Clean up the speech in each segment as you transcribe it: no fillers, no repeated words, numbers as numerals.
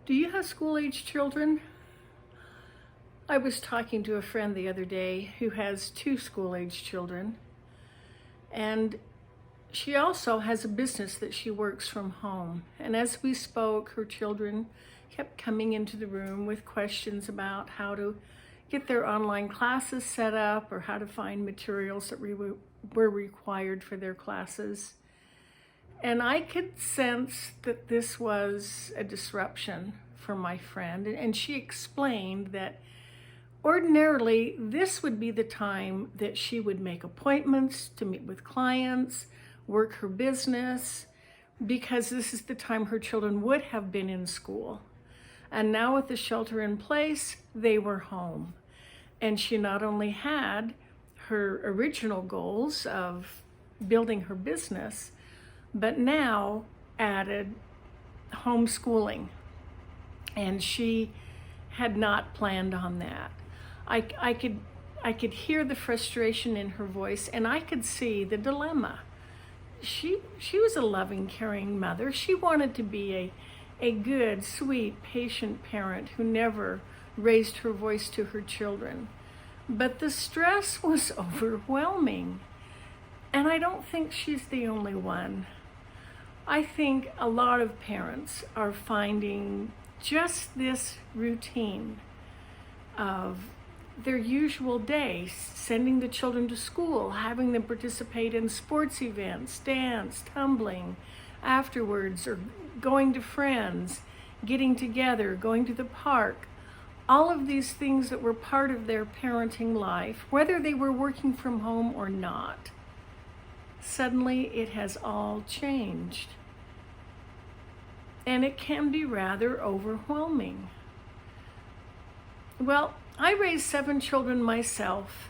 Do you have school-age children? I was talking to a friend the other day who has two school-age children, and she also has a business that she works from home. And as we spoke, her children kept coming into the room with questions about how to get their online classes set up or how to find materials that were required for their classes. And I could sense that this was a disruption for my friend. And she explained that ordinarily this would be the time that she would make appointments to meet with clients, work her business, because this is the time her children would have been in school. And now with the shelter in place, they were home. And she not only had her original goals of building her business, but now added homeschooling. And she had not planned on that. I could hear the frustration in her voice, and I could see the dilemma. She was a loving, caring mother. She wanted to be a good, sweet, patient parent who never raised her voice to her children. But the stress was overwhelming. And I don't think she's the only one. I think a lot of parents are finding just this routine of their usual day, sending the children to school, having them participate in sports events, dance, tumbling, afterwards, or going to friends, getting together, going to the park. All of these things that were part of their parenting life, whether they were working from home or not. Suddenly it has all changed. And it can be rather overwhelming. Well, I raised 7 children myself.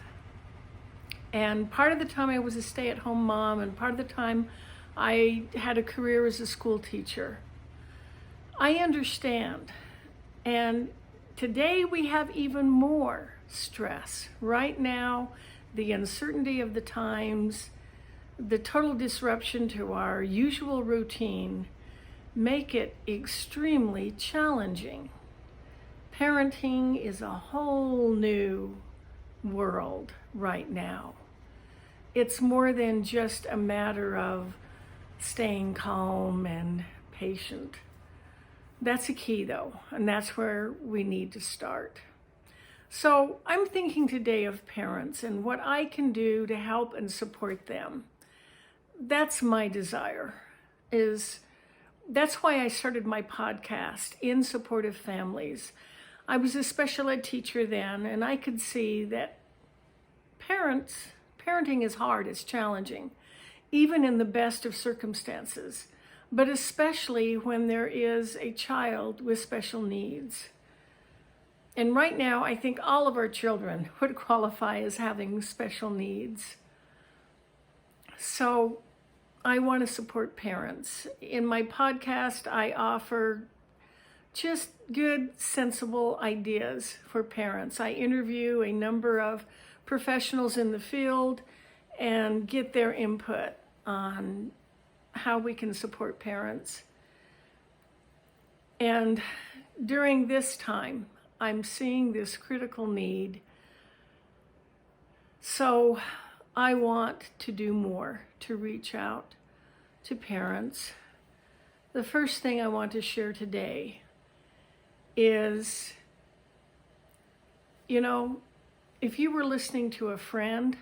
And part of the time I was a stay-at-home mom, and part of the time I had a career as a school teacher. I understand. And today we have even more stress. Right now, the uncertainty of the times, the total disruption to our usual routine make it extremely challenging. Parenting is a whole new world right now. It's more than just a matter of staying calm and patient. That's a key though, and that's where we need to start. So I'm thinking today of parents and what I can do to help and support them. That's my desire. That's why I started my podcast, In Support of Families. I was a special ed teacher then, and I could see that parenting is hard, it's challenging, even in the best of circumstances, but especially when there is a child with special needs. And right now, I think all of our children would qualify as having special needs. So I want to support parents. In my podcast, I offer just good, sensible ideas for parents. I interview a number of professionals in the field and get their input on how we can support parents. And during this time, I'm seeing this critical need. So I want to do more to reach out to parents. The first thing I want to share today is, if you were listening to a friend,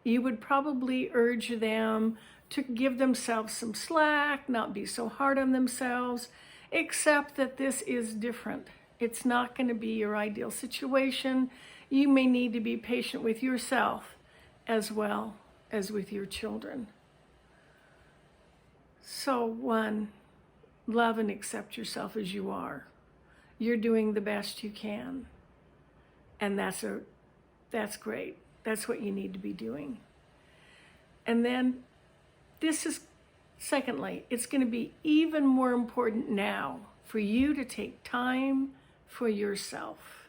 you would probably urge them to give themselves some slack, not be so hard on themselves, except that this is different. It's not going to be your ideal situation. You may need to be patient with yourself as well as with your children. So 1, love and accept yourself as you are. You're doing the best you can. And that's great. That's what you need to be doing. And then secondly, it's going to be even more important now for you to take time for yourself.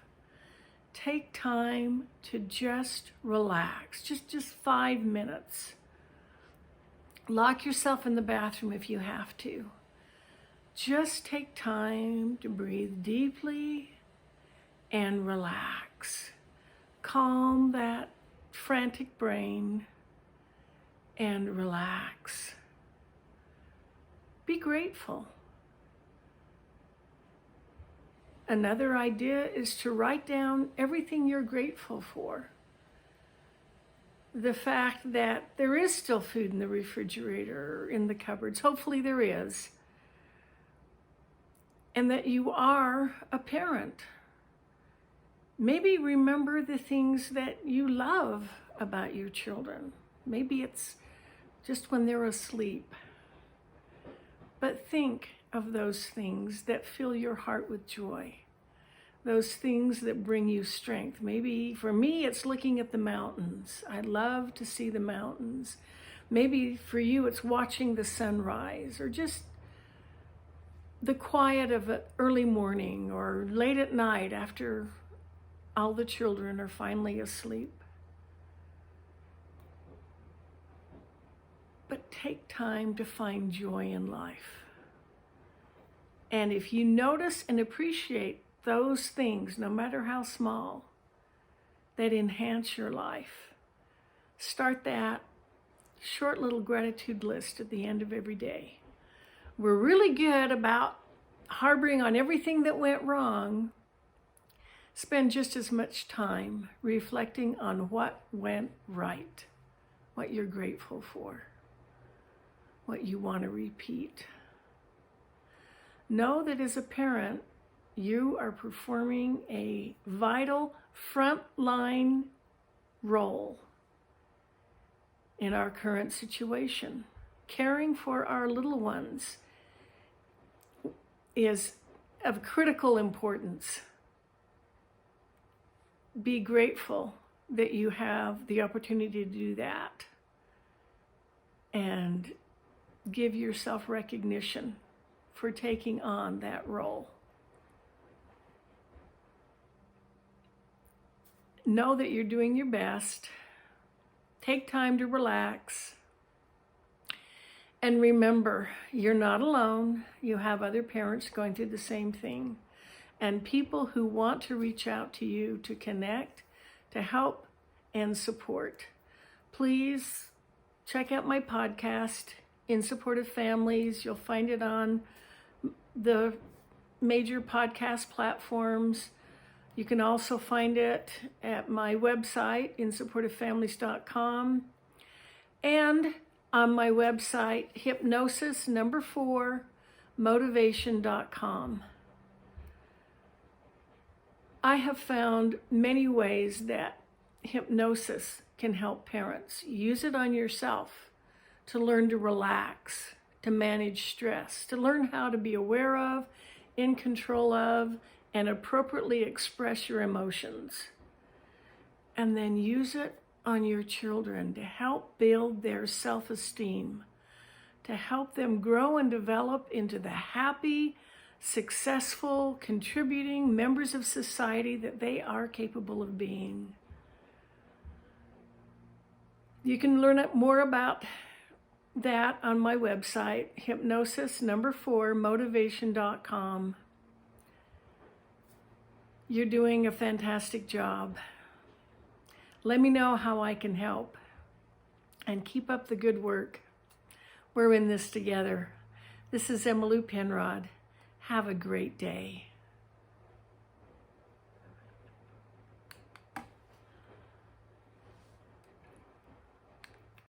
Take time to just relax, just 5 minutes. Lock yourself in the bathroom if you have to. Just take time to breathe deeply and relax. Calm that frantic brain and relax. Be grateful. Another idea is to write down everything you're grateful for. The fact that there is still food in the refrigerator or in the cupboards, hopefully there is, and that you are a parent. Maybe remember the things that you love about your children. Maybe it's just when they're asleep. But think of those things that fill your heart with joy. Those things that bring you strength. Maybe for me, it's looking at the mountains. I love to see the mountains. Maybe for you, it's watching the sunrise, or just the quiet of an early morning or late at night after all the children are finally asleep. But take time to find joy in life. And if you notice and appreciate those things, no matter how small, that enhance your life, start that short little gratitude list at the end of every day. We're really good about harboring on everything that went wrong. Spend just as much time reflecting on what went right, what you're grateful for, what you want to repeat. Know that as a parent, you are performing a vital frontline role in our current situation. Caring for our little ones is of critical importance. Be grateful that you have the opportunity to do that, and give yourself recognition for taking on that role. Know that you're doing your best. Take time to relax. And remember, you're not alone. You have other parents going through the same thing, and people who want to reach out to you to connect, to help, and support. Please check out my podcast, In Support of Families. You'll find it on the major podcast platforms. You can also find it at my website, insupportoffamilies.com, and on my website, hypnosis4motivation.com. I have found many ways that hypnosis can help parents. Use it on yourself to learn to relax, to manage stress, to learn how to be aware of, in control of, and appropriately express your emotions. And then use it on your children to help build their self-esteem, to help them grow and develop into the happy, successful, contributing members of society that they are capable of being. You can learn more about that on my website, hypnosis4motivation.com. You're doing a fantastic job. Let me know how I can help, and keep up the good work. We're in this together. This is Emmylou Penrod. Have a great day.